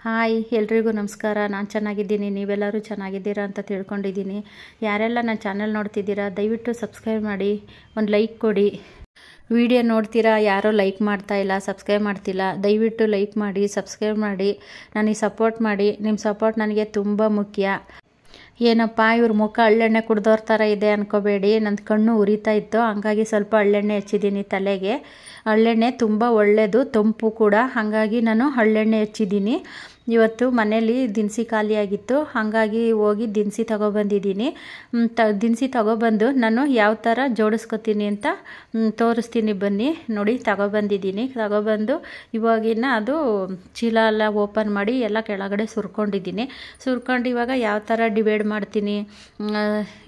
Hi ಎಲ್ರಿಗೂ ನಮಸ್ಕಾರ. ನಾನು ಚೆನ್ನಾಗಿದ್ದೀನಿ, ನೀವೆಲ್ಲರೂ ಚೆನ್ನಾಗಿದ್ದೀರಾ ಅಂತ ತಿಳ್ಕೊಂಡಿದ್ದೀನಿ. ಯಾರೆಲ್ಲ ನನ್ನ ಚಾನಲ್ ನೋಡ್ತಿದ್ದೀರಾ ದಯವಿಟ್ಟು ಸಬ್ಸ್ಕ್ರೈಬ್ ಮಾಡಿ, ಒಂದು ಲೈಕ್ ಕೊಡಿ. ವಿಡಿಯೋ ನೋಡ್ತೀರಾ, ಯಾರೋ ಲೈಕ್ ಮಾಡ್ತಾ ಇಲ್ಲ, ಸಬ್ಸ್ಕ್ರೈಬ್ ಮಾಡ್ತಿಲ್ಲ. ದಯವಿಟ್ಟು ಲೈಕ್ ಮಾಡಿ, ಸಬ್ಸ್ಕ್ರೈಬ್ ಮಾಡಿ, ನನಗೆ ಸಪೋರ್ಟ್ ಮಾಡಿ. ನಿಮ್ಮ ಸಪೋರ್ಟ್ ನನಗೆ ತುಂಬ ಮುಖ್ಯ. ಏನಪ್ಪ ಇವ್ರ ಮುಖ ಹಳ್ಳೆಣ್ಣೆ ಕುಡ್ದೋರ್ ಥರ ಇದೆ ಅನ್ಕೋಬೇಡಿ, ನನ್ನ ಕಣ್ಣು ಉರಿತಾ ಇತ್ತು, ಹಂಗಾಗಿ ಸ್ವಲ್ಪ ಹಳ್ಳೆಣ್ಣೆ ಹಚ್ಚಿದ್ದೀನಿ ತಲೆಗೆ. ಹಳ್ಳೆಣ್ಣೆ ತುಂಬ ಒಳ್ಳೆಯದು, ತಂಪು ಕೂಡ, ಹಾಗಾಗಿ ನಾನು ಹಳ್ಳೆಣ್ಣೆ ಹಚ್ಚಿದ್ದೀನಿ. ಇವತ್ತು ಮನೇಲಿ ದಿನಸಿ ಖಾಲಿಯಾಗಿತ್ತು, ಹಾಗಾಗಿ ಹೋಗಿ ದಿನಸಿ ತಗೊಬಂದಿದ್ದೀನಿ. ದಿನಸಿ ತಗೊಬಂದು ನಾನು ಯಾವ ಥರ ಜೋಡಿಸ್ಕೊತೀನಿ ಅಂತ ತೋರಿಸ್ತೀನಿ ಬನ್ನಿ. ನೋಡಿ ತಗೊಬಂದಿದ್ದೀನಿ. ತಗೊಬಂದು ಇವಾಗಿನ ಅದು ಚೀಲ ಎಲ್ಲ ಓಪನ್ ಮಾಡಿ ಎಲ್ಲ ಕೆಳಗಡೆ ಸುರ್ಕೊಂಡಿದ್ದೀನಿ. ಸುರ್ಕೊಂಡು ಇವಾಗ ಯಾವ ಥರ ಡಿವೈಡ್ ಮಾಡ್ತೀನಿ,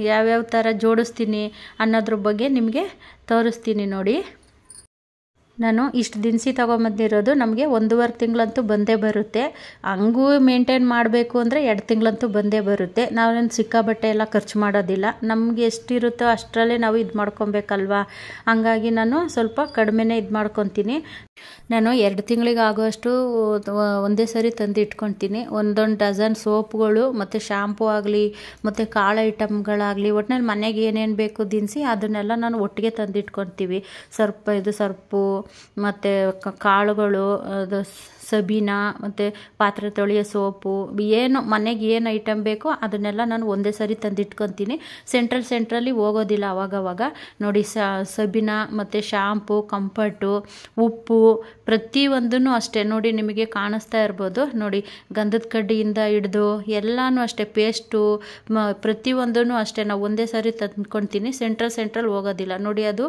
ಯಾವ್ಯಾವ ಥರ ಜೋಡಿಸ್ತೀನಿ ಅನ್ನೋದ್ರ ಬಗ್ಗೆ ನಿಮಗೆ ತೋರಿಸ್ತೀನಿ ನೋಡಿ. ನಾನು ಇಷ್ಟು ದಿನಸಿ ತೊಗೊಂಬಂದಿರೋದು ನಮಗೆ 1.5 ತಿಂಗಳಂತೂ ಬಂದೇ ಬರುತ್ತೆ. ಹಂಗೂ ಮೇಂಟೈನ್ ಮಾಡಬೇಕು ಅಂದರೆ 2 ತಿಂಗಳಂತೂ ಬಂದೇ ಬರುತ್ತೆ. ನಾವೇನು ಸಿಕ್ಕಾಬಟ್ಟೆ ಎಲ್ಲ ಖರ್ಚು ಮಾಡೋದಿಲ್ಲ, ನಮಗೆ ಎಷ್ಟಿರುತ್ತೋ ಅಷ್ಟರಲ್ಲೇ ನಾವು ಇದು ಮಾಡ್ಕೊಬೇಕಲ್ವಾ. ಹಂಗಾಗಿ ನಾನು ಸ್ವಲ್ಪ ಕಡಿಮೆನೇ ಇದು ಮಾಡ್ಕೊತೀನಿ. ನಾನು 2 ತಿಂಗಳಿಗೆ ಆಗೋಷ್ಟು ಒಂದೇ ಸರಿ ತಂದು ಇಟ್ಕೊತೀನಿ. ಒಂದೊಂದು ಡಜನ್ ಸೋಪ್ಗಳು ಮತ್ತು ಶಾಂಪೂ ಆಗಲಿ ಮತ್ತು ಕಾಳು ಐಟಮ್ಗಳಾಗಲಿ, ಒಟ್ಟಿನಲ್ಲಿ ಮನೆಗೆ ಏನೇನು ಬೇಕು ದಿನಸಿ ಅದನ್ನೆಲ್ಲ ನಾನು ಒಟ್ಟಿಗೆ ತಂದು ಇಟ್ಕೊತೀವಿ. ಸರ್ಪು ಮತ್ತು ಕಾಳುಗಳು, ಅದು ಸಬೀನಾ ಮತ್ತು ಪಾತ್ರೆ ತೊಳೆಯೋ ಸೋಪು, ಏನು ಮನೆಗೆ ಏನು ಐಟಮ್ ಬೇಕೋ ಅದನ್ನೆಲ್ಲ ನಾನು ಒಂದೇ ಸರಿ ತಂದಿಟ್ಕೊತೀನಿ. ಸೆಂಟ್ರಲ್ಲಿ ಹೋಗೋದಿಲ್ಲ ಅವಾಗವಾಗ. ನೋಡಿ ಸಬೀನಾ ಮತ್ತು ಶಾಂಪು, ಕಂಫರ್ಟು, ಉಪ್ಪು, ಪ್ರತಿಯೊಂದೂ ಅಷ್ಟೇ. ನೋಡಿ ನಿಮಗೆ ಕಾಣಿಸ್ತಾ ಇರ್ಬೋದು ನೋಡಿ, ಗಂಧದ ಕಡ್ಡಿಯಿಂದ ಹಿಡ್ದು ಎಲ್ಲನೂ ಅಷ್ಟೇ, ಪೇಸ್ಟು ಪ್ರತಿಯೊಂದೂ ಅಷ್ಟೇ ನಾವು ಒಂದೇ ಸರಿ ತಂದ್ಕೊತೀನಿ. ಸೆಂಟ್ರಲ್ ಹೋಗೋದಿಲ್ಲ. ನೋಡಿ ಅದು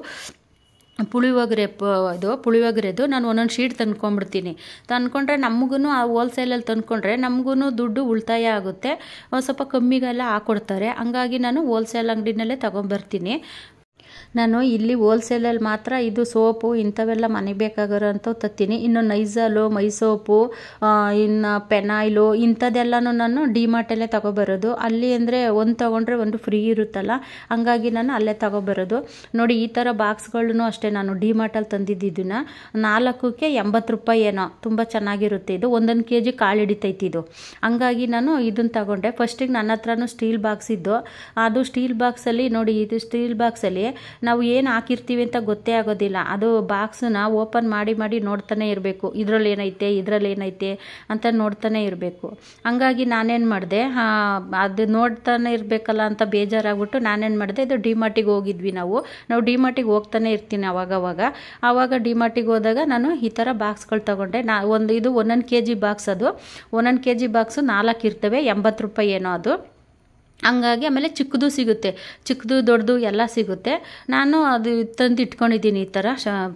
ಪುಳಿಯೋಗರೆದು ನಾನು ಒಂದೊಂದು ಶೀಟ್ ತಂದ್ಕೊಂಡ್ಬಿಡ್ತೀನಿ. ತಂದ್ಕೊಂಡ್ರೆ ನಮಗೂ ಆ ಹೋಲ್ಸೇಲಲ್ಲಿ ತಂದ್ಕೊಂಡ್ರೆ ನಮಗೂ ದುಡ್ಡು ಉಳಿತಾಯ ಆಗುತ್ತೆ, ಸ್ವಲ್ಪ ಕಮ್ಮಿಗೆಲ್ಲ ಹಾಕ್ಕೊಡ್ತಾರೆ. ಹಂಗಾಗಿ ನಾನು ಹೋಲ್ಸೇಲ್ ಅಂಗಡಿನಲ್ಲೇ ತೊಗೊಂಬರ್ತೀನಿ. ನಾನು ಇಲ್ಲಿ ಹೋಲ್ಸೇಲಲ್ಲಿ ಮಾತ್ರ ಇದು ಸೋಪು ಇಂಥವೆಲ್ಲ ಮನೆಗೆ ಬೇಕಾಗಿರೋಂಥವು ತತ್ತೀನಿ. ಇನ್ನು ನೈಜಾಲು, ಮೈಸೋಪು, ಇನ್ನು ಪೆನಾಯ್ಲು ಇಂಥದ್ದೆಲ್ಲನೂ ನಾನು ಡಿಮಾರ್ಟಲ್ಲೇ ತೊಗೊಬರೋದು. ಅಲ್ಲಿ ಅಂದರೆ ಒಂದು ತೊಗೊಂಡ್ರೆ ಒಂದು ಫ್ರೀ ಇರುತ್ತಲ್ಲ, ಹಂಗಾಗಿ ನಾನು ಅಲ್ಲೇ ತೊಗೊಬರೋದು. ನೋಡಿ ಈ ಥರ ಬಾಕ್ಸ್ಗಳನ್ನೂ ಅಷ್ಟೇ ನಾನು ಡಿಮಾರ್ಟಲ್ಲಿ ತಂದಿದ್ದನ್ನ 4ಕ್ಕೆ 80 ರೂಪಾಯಿ ಏನೋ, ತುಂಬ ಚೆನ್ನಾಗಿರುತ್ತೆ ಇದು. 1 kg ಕಾಳು ಹಿಡಿತೈತಿ ಇದು. ಹಂಗಾಗಿ ನಾನು ಇದನ್ನು ತಗೊಂಡೆ. ಫಸ್ಟಿಗೆ ನನ್ನ ಹತ್ರನೂ ಸ್ಟೀಲ್ ಬಾಕ್ಸ್ ಇದ್ದು, ಅದು ಸ್ಟೀಲ್ ಬಾಕ್ಸಲ್ಲಿ ನೋಡಿ, ಇದು ಸ್ಟೀಲ್ ಬಾಕ್ಸಲ್ಲಿ ನಾವು ಏನು ಹಾಕಿರ್ತೀವಿ ಅಂತ ಗೊತ್ತೇ ಆಗೋದಿಲ್ಲ. ಅದು ಬಾಕ್ಸನ್ನ ಓಪನ್ ಮಾಡಿ ನೋಡ್ತಾನೆ ಇರಬೇಕು, ಇದರಲ್ಲಿ ಏನೈತೆ ಅಂತ ನೋಡ್ತಾನೆ ಇರಬೇಕು. ಹಂಗಾಗಿ ನಾನೇನು ಮಾಡಿದೆ, ಅದು ನೋಡ್ತಾನೆ ಇರಬೇಕಲ್ಲ ಅಂತ ಬೇಜಾರಾಗ್ಬಿಟ್ಟು ನಾನೇನು ಮಾಡಿದೆ, ಇದು ಡಿಮಾರ್ಟಿಗೆ ಹೋಗಿದ್ವಿ ನಾವು ಡಿಮಾರ್ಟಿಗೆ ಹೋಗ್ತಾನೆ ಇರ್ತೀನಿ ಆವಾಗ ಡಿಮಾರ್ಟಿಗೆ ಹೋದಾಗ ನಾನು ಈ ಥರ ಬಾಕ್ಸ್ಗಳು ತೊಗೊಂಡೆ. ಇದು 1 kg ಬಾಕ್ಸ್, ಅದು 1 kg ಬಾಕ್ಸು 4 ಇರ್ತವೆ, 80 ರೂಪಾಯಿ ಏನೋ ಅದು. ಹಂಗಾಗಿ ಆಮೇಲೆ ಚಿಕ್ಕದು ಸಿಗುತ್ತೆ, ಚಿಕ್ಕದು ದೊಡ್ಡದು ಎಲ್ಲ ಸಿಗುತ್ತೆ. ನಾನು ಅದು ತಂದು ಇಟ್ಕೊಂಡಿದ್ದೀನಿ. ಈ ಥರ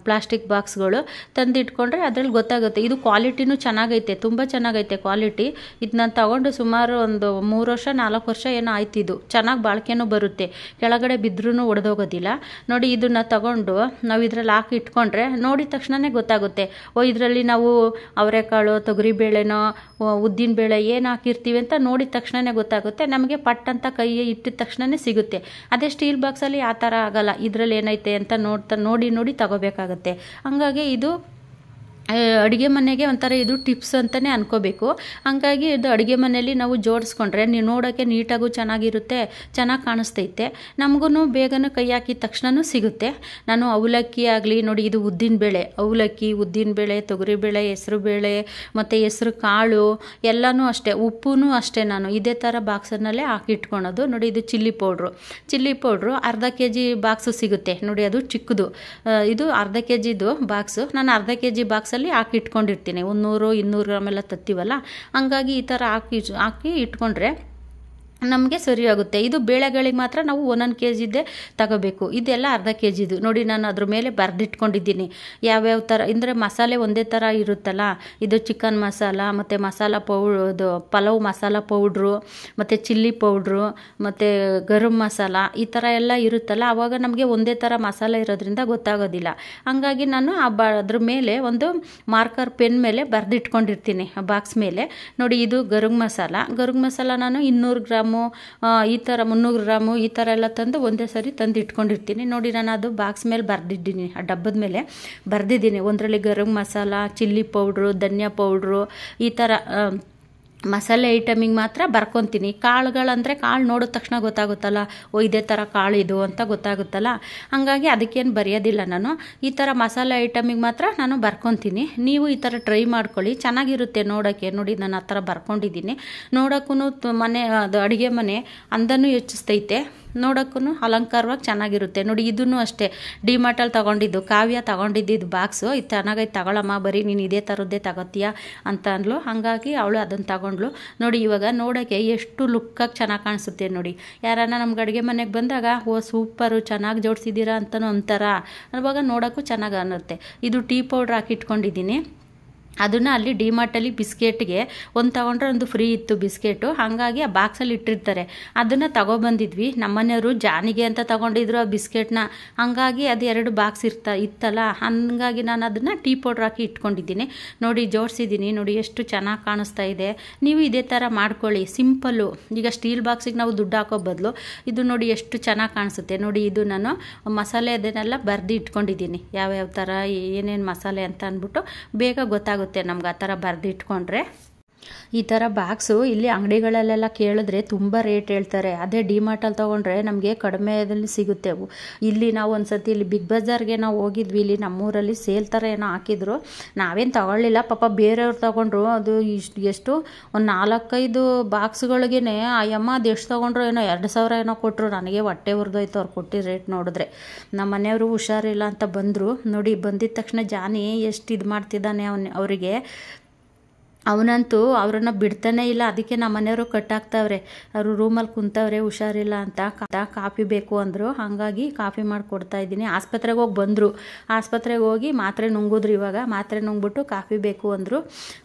ಪ್ಲಾಸ್ಟಿಕ್ ಬಾಕ್ಸ್ಗಳು ತಂದು ಇಟ್ಕೊಂಡ್ರೆ ಅದ್ರಲ್ಲಿ ಗೊತ್ತಾಗುತ್ತೆ. ಇದು ಕ್ವಾಲಿಟಿನೂ ಚೆನ್ನಾಗೈತೆ, ತುಂಬ ಚೆನ್ನಾಗೈತೆ ಕ್ವಾಲಿಟಿ. ಇದು ನಾನು ತಗೊಂಡು ಸುಮಾರು ಒಂದು 3 ವರ್ಷ 4 ವರ್ಷ ಏನೋ ಆಯ್ತು. ಇದು ಚೆನ್ನಾಗಿ ಬಾಳಿಕೆನೂ ಬರುತ್ತೆ, ಕೆಳಗಡೆ ಬಿದ್ದರೂ ಒಡೆದೋಗೋದಿಲ್ಲ. ನೋಡಿ ಇದನ್ನು ತಗೊಂಡು ನಾವು ಇದರಲ್ಲಿ ಹಾಕಿ ಇಟ್ಕೊಂಡ್ರೆ ನೋಡಿದ ತಕ್ಷಣವೇ ಗೊತ್ತಾಗುತ್ತೆ, ಇದರಲ್ಲಿ ನಾವು ಅವರೆಕಾಳು, ತೊಗರಿಬೇಳೆನೋ, ಉದ್ದಿನಬೇಳೆ ಏನು ಹಾಕಿರ್ತೀವಿ ಅಂತ ನೋಡಿದ ತಕ್ಷಣವೇ ಗೊತ್ತಾಗುತ್ತೆ. ನಮಗೆ ಪಟ್ ಅಂತ ಕೈ ಇಟ್ಟಿದ ತಕ್ಷಣವೇ ಸಿಗುತ್ತೆ. ಅದೇ ಸ್ಟೀಲ್ ಬಾಕ್ಸಲ್ಲಿ ಆ ಥರ ಆಗಲ್ಲ, ಇದರಲ್ಲಿ ಏನೈತೆ ಅಂತ ನೋಡಿ ತಗೋಬೇಕಾಗತ್ತೆ. ಹಂಗಾಗಿ ಇದು ಅಡುಗೆ ಮನೆಗೆ ಒಂಥರ ಇದು ಟಿಪ್ಸ್ ಅಂತಲೇ ಅನ್ಕೋಬೇಕು. ಹಂಗಾಗಿ ಇದು ಅಡುಗೆ ಮನೆಯಲ್ಲಿ ನಾವು ಜೋಡಿಸ್ಕೊಂಡ್ರೆ ನೀವು ನೋಡೋಕ್ಕೆ ನೀಟಾಗೂ ಚೆನ್ನಾಗಿರುತ್ತೆ, ಚೆನ್ನಾಗಿ ಕಾಣಿಸ್ತೈತೆ. ನಮಗೂ ಬೇಗನೆ ಕೈ ಹಾಕಿದ ತಕ್ಷಣವೂ ಸಿಗುತ್ತೆ. ನಾನು ಅವಲಕ್ಕಿ ಆಗಲಿ ನೋಡಿ, ಇದು ಅವಲಕ್ಕಿ, ಉದ್ದಿನಬೇಳೆ, ತೊಗರಿಬೇಳೆ, ಹೆಸರುಬೇಳೆ ಮತ್ತು ಹೆಸರು ಕಾಳು ಎಲ್ಲನೂ ಅಷ್ಟೇ. ಉಪ್ಪೂ ಅಷ್ಟೇ ನಾನು ಇದೇ ಥರ ಬಾಕ್ಸನ್ನಲ್ಲೇ ಹಾಕಿ ಇಟ್ಕೊಳೋದು. ನೋಡಿ ಇದು ಚಿಲ್ಲಿ ಪೌಡ್ರು ಅರ್ಧ kg ಬಾಕ್ಸು ಸಿಗುತ್ತೆ ನೋಡಿ, ಅದು ಚಿಕ್ಕದು. ಇದು ಅರ್ಧ kgದು ಬಾಕ್ಸು. ನಾನು ಅರ್ಧ kg ಬಾಕ್ಸ್ ಹಾಕಿ ಇಟ್ಕೊಂಡಿರ್ತೀನಿ. 100-200 ಗ್ರಾಮ್ ಎಲ್ಲ ತತ್ತೀವಲ್ಲ, ಹಂಗಾಗಿ ಈ ಥರ ಹಾಕಿ ಇಟ್ಕೊಂಡ್ರೆ ನಮಗೆ ಸರಿ ಆಗುತ್ತೆ. ಇದು ಬೇಳೆಗಳಿಗೆ ಮಾತ್ರ ನಾವು 1 kgದ್ದೇ ತಗೋಬೇಕು. ಇದೆಲ್ಲ ಅರ್ಧ kgದು. ನೋಡಿ ನಾನು ಅದ್ರ ಮೇಲೆ ಬರೆದಿಟ್ಕೊಂಡಿದ್ದೀನಿ ಯಾವ್ಯಾವ ಥರ. ಅಂದರೆ ಮಸಾಲೆ ಒಂದೇ ಥರ ಇರುತ್ತಲ್ಲ, ಇದು ಚಿಕನ್ ಮಸಾಲ ಮತ್ತು ಮಸಾಲ ಪೌಡ್ರು, ಪಲಾವ್ ಮಸಾಲ ಪೌಡ್ರು ಮತ್ತು ಚಿಲ್ಲಿ ಪೌಡ್ರು ಮತ್ತು ಗರಂ ಮಸಾಲ ಈ ಥರ ಎಲ್ಲ ಇರುತ್ತಲ್ಲ, ಆವಾಗ ನಮಗೆ ಒಂದೇ ಥರ ಮಸಾಲೆ ಇರೋದ್ರಿಂದ ಗೊತ್ತಾಗೋದಿಲ್ಲ. ಹಂಗಾಗಿ ನಾನು ಅದ್ರ ಮೇಲೆ ಒಂದು ಮಾರ್ಕರ್ ಪೆನ್ ಮೇಲೆ ಬರೆದಿಟ್ಕೊಂಡಿರ್ತೀನಿ ಬಾಕ್ಸ್ ಮೇಲೆ. ನೋಡಿ ಇದು ಗರಂ ಮಸಾಲ ನಾನು 200 ಗ್ರಾಮ್ ಈ ಥರ 300 ಗ್ರಾಮು ಈ ಥರ ಎಲ್ಲ ತಂದು ಒಂದೇ ಸರಿ ತಂದು ಇಟ್ಕೊಂಡಿರ್ತೀನಿ. ನೋಡಿ ನಾನು ಅದು ಬಾಕ್ಸ್ ಮೇಲೆ ಬರೆದಿದ್ದೀನಿ, ಆ ಡಬ್ಬದ ಮೇಲೆ ಬರೆದಿದ್ದೀನಿ. ಒಂದರಲ್ಲಿ ಗರಂ ಮಸಾಲ, ಚಿಲ್ಲಿ ಪೌಡ್ರು, ಧನಿಯಾ ಪೌಡ್ರು ಈ ಥರ ಮಸಾಲೆ ಐಟಮಿಗೆ ಮಾತ್ರ ಬರ್ಕೊತೀನಿ. ಕಾಳುಗಳಂದರೆ ಕಾಳು ನೋಡಿದ ತಕ್ಷಣ ಗೊತ್ತಾಗುತ್ತಲ್ಲ, ಇದೇ ಥರ ಕಾಳಿದು ಅಂತ ಗೊತ್ತಾಗುತ್ತಲ್ಲ, ಹಾಗಾಗಿ ಅದಕ್ಕೇನು ಬರೆಯೋದಿಲ್ಲ ನಾನು. ಈ ಥರ ಮಸಾಲೆ ಐಟಮಿಗೆ ಮಾತ್ರ ನಾನು ಬರ್ಕೊತೀನಿ. ನೀವು ಈ ಥರ ಟ್ರೈ ಮಾಡ್ಕೊಳ್ಳಿ, ಚೆನ್ನಾಗಿರುತ್ತೆ ನೋಡೋಕ್ಕೆ. ನೋಡಿ ನಾನು ಆ ಥರ ಬರ್ಕೊಂಡಿದ್ದೀನಿ. ನೋಡೋಕ್ಕೂ ಮನೆ ಅದು ಅಡುಗೆ ಮನೆ ಅಂದನೂ ಹೆಚ್ಚಿಸ್ತೈತೆ, ನೋಡೋಕ್ಕೂ ಅಲಂಕಾರವಾಗಿ ಚೆನ್ನಾಗಿರುತ್ತೆ. ನೋಡಿ ಇದನ್ನು ಅಷ್ಟೇ ಡಿಮಾರ್ಟಲ್ಲಿ ತೊಗೊಂಡಿದ್ದು, ಕಾವ್ಯ ತೊಗೊಂಡಿದ್ದು ಬಾಕ್ಸು. ಇದು ಚೆನ್ನಾಗೈತೆ ತಗೊಳಮ್ಮ, ಬರೀ ನೀನು ಇದೇ ಥರದ್ದೇ ತಗೋತೀಯ ಅಂತ ಅಂದ್ಲು. ಹಾಗಾಗಿ ಅವಳು ಅದನ್ನು ತಗೊಂಡ್ಳು. ನೋಡಿ ಇವಾಗ ನೋಡೋಕ್ಕೆ ಎಷ್ಟು ಲುಕ್ಕಾಗಿ ಚೆನ್ನಾಗಿ ಕಾಣಿಸುತ್ತೆ ನೋಡಿ. ಯಾರನ್ನ ನಮ್ಗೆ ಅಡುಗೆ ಮನೆಗೆ ಬಂದಾಗ ಸೂಪರು ಚೆನ್ನಾಗಿ ಜೋಡಿಸಿದ್ದೀರಾ ಅಂತಲೂ ಅಂತಾರ, ಅವಾಗ ನೋಡೋಕ್ಕೂ ಚೆನ್ನಾಗಿ ಅನ್ನುತ್ತೆ. ಇದು ಟೀ ಪೌಡ್ರ್ ಹಾಕಿ ಇಟ್ಕೊಂಡಿದ್ದೀನಿ. ಅದನ್ನು ಅಲ್ಲಿ ಡಿಮಾರ್ಟಲ್ಲಿ ಬಿಸ್ಕೆಟ್ಗೆ ಒಂದು ತೊಗೊಂಡ್ರೆ ಒಂದು ಫ್ರೀ ಇತ್ತು ಬಿಸ್ಕೆಟು, ಹಾಗಾಗಿ ಆ ಬಾಕ್ಸಲ್ಲಿ ಇಟ್ಟಿರ್ತಾರೆ. ಅದನ್ನು ತಗೊಬಂದಿದ್ವಿ. ನಮ್ಮನೆಯವರು ಜಾನಿಗೆ ಅಂತ ತೊಗೊಂಡಿದ್ರು ಆ ಬಿಸ್ಕೆಟ್ನ, ಹಾಗಾಗಿ ಅದು 2 ಬಾಕ್ಸ್ ಇತ್ತಲ್ಲ, ಹಾಗಾಗಿ ನಾನು ಅದನ್ನು ಟೀ ಪೌಡ್ರ್ ಹಾಕಿ ಇಟ್ಕೊಂಡಿದ್ದೀನಿ. ನೋಡಿ ಜೋಡಿಸಿದ್ದೀನಿ, ನೋಡಿ ಎಷ್ಟು ಚೆನ್ನಾಗಿ ಕಾಣಿಸ್ತಾ ಇದೆ. ನೀವು ಇದೇ ಥರ ಮಾಡ್ಕೊಳ್ಳಿ, ಸಿಂಪಲ್ಲು. ಈಗ ಸ್ಟೀಲ್ ಬಾಕ್ಸಿಗೆ ನಾವು ದುಡ್ಡು ಹಾಕೋ ಬದಲು ಇದು ನೋಡಿ ಎಷ್ಟು ಚೆನ್ನಾಗಿ ಕಾಣಿಸುತ್ತೆ. ನೋಡಿ ಇದು ನಾನು ಮಸಾಲೆ ಅದನ್ನೆಲ್ಲ ಬರೆದು ಇಟ್ಕೊಂಡಿದ್ದೀನಿ, ಯಾವ್ಯಾವ ಥರ ಏನೇನು ಮಸಾಲೆ ಅಂತ ಅಂದ್ಬಿಟ್ಟು ಬೇಗ ಗೊತ್ತಾಗುತ್ತೆ ನಮ್ಗೆ ಆ ಥರ ಬರೆದಿಟ್ಕೊಂಡ್ರೆ. ಈ ಥರ ಬಾಕ್ಸು ಇಲ್ಲಿ ಅಂಗಡಿಗಳಲ್ಲೆಲ್ಲ ಕೇಳಿದ್ರೆ ತುಂಬ ರೇಟ್ ಹೇಳ್ತಾರೆ. ಅದೇ ಡಿಮಾರ್ಟಲ್ಲಿ ತೊಗೊಂಡ್ರೆ ನಮಗೆ ಕಡಿಮೆದಲ್ಲಿ ಸಿಗುತ್ತೆ ಅವು. ಇಲ್ಲಿ ನಾವು ಒಂದು ಸತಿ ಇಲ್ಲಿ ಬಿಗ್ ಬಜಾರ್ಗೆ ನಾವು ಹೋಗಿದ್ವಿ, ಇಲ್ಲಿ ನಮ್ಮೂರಲ್ಲಿ ಸೇಲ್ ಥರ ಏನೋ ಹಾಕಿದ್ರು, ನಾವೇನು ತೊಗೊಳ್ಳಿಲ್ಲ, ಪಾಪ ಬೇರೆಯವ್ರು ತೊಗೊಂಡ್ರು. ಅದು ಎಷ್ಟು ಒಂದು 4-5 ಬಾಕ್ಸ್ಗಳಿಗೇ ಅಯ್ಯಮ್ಮ ಅದು ಎಷ್ಟು ತೊಗೊಂಡ್ರು ಏನೋ 2,000 ಏನೋ ಕೊಟ್ಟರು. ನನಗೆ ಹೊಟ್ಟೆ ಉರಿದೋಯ್ತು ಅವ್ರು ಕೊಟ್ಟಿದ್ದ ರೇಟ್ ನೋಡಿದ್ರೆ. ನಮ್ಮ ಮನೆಯವರು ಹುಷಾರಿಲ್ಲ ಅಂತ ಬಂದರು. ನೋಡಿ ಬಂದಿದ್ದ ತಕ್ಷಣ ಜಾನಿ ಎಷ್ಟು ಇದು ಮಾಡ್ತಿದ್ದಾನೆ ಅವರಿಗೆ. ಅವನಂತೂ ಅವರನ್ನು ಬಿಡ್ತಾನೆ ಇಲ್ಲ. ಅದಕ್ಕೆ ನಮ್ಮ ಮನೆಯವರು ಕಟ್ಟಾಕ್ತವ್ರೆ, ಅವರು ರೂಮಲ್ಲಿ ಕುಂತವ್ರೆ ಹುಷಾರಿಲ್ಲ ಅಂತ. ಕಾಫಿ ಬೇಕು ಅಂದರು, ಹಾಗಾಗಿ ಕಾಫಿ ಮಾಡಿ ಕೊಡ್ತಾ ಇದ್ದೀನಿ. ಆಸ್ಪತ್ರೆಗೆ ಹೋಗಿ ಬಂದರು, ಆಸ್ಪತ್ರೆಗೆ ಹೋಗಿ ಮಾತ್ರೆ ನುಂಗಿದ್ರು. ಇವಾಗ ಮಾತ್ರೆ ನುಂಗ್ಬಿಟ್ಟು ಕಾಫಿ ಬೇಕು ಅಂದರು,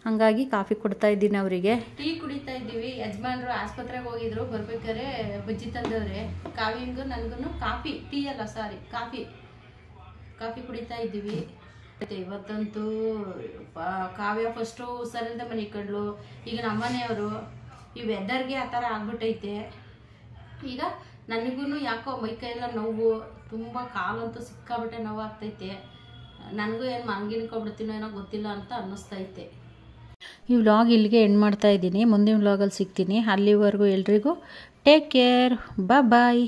ಹಾಗಾಗಿ ಕಾಫಿ ಕೊಡ್ತಾ ಇದ್ದೀನಿ ಅವರಿಗೆ. ಟೀ ಕುಡಿತಾ ಇದ್ದೀವಿ. ಯಜಮಾನ್ರು ಆಸ್ಪತ್ರೆಗೆ ಹೋಗಿದ್ರು, ಬರ್ಬೇಕಾದ್ರೆ ಬಜ್ಜಿ ತಂದವ್ರೆ. ಕಾವಿಂಗು ನನಗೂ ಕಾಫಿ, ಟೀ ಅಲ್ಲ ಸಾರಿ ಕಾಫಿ ಕುಡಿತಾ ಇದ್ದೀವಿ. ಇವತ್ತಂತೂ ಕಾವ್ಯ ಫಸ್ಟು ಹುಷಾರಿಲ್ಲದೆ ಮನೆ ಕಡ್ಲು. ಈಗ ನಮ್ಮನೆಯವರು ಈ ವೆದರ್ಗೆ ಆ ಥರ ಆಗ್ಬಿಟ್ಟೈತೆ. ಈಗ ನನಗೂ ಯಾಕೋ ಮೈಕೈಯೆಲ್ಲ ನೋವು, ತುಂಬ ಕಾಲಂತೂ ಸಿಕ್ಕಾಬಿಟ್ಟೆ ನೋವು ಆಗ್ತೈತೆ. ನನಗೂ ಏನು ಮನ್ಗಿನ್ಕೊಬಿಡ್ತೀನೋ ಏನೋ ಗೊತ್ತಿಲ್ಲ ಅಂತ ಅನ್ನಿಸ್ತೈತೆ. ಈ ವ್ಲಾಗ್ ಇಲ್ಲಿಗೆ ಎಂಡ್ ಮಾಡ್ತಾ ಇದ್ದೀನಿ. ಮುಂದಿನ ವ್ಲಾಗಲ್ಲಿ ಸಿಗ್ತೀನಿ. ಅಲ್ಲಿವರೆಗೂ ಎಲ್ರಿಗೂ ಟೇಕ್ ಕೇರ್, ಬಾಯ್.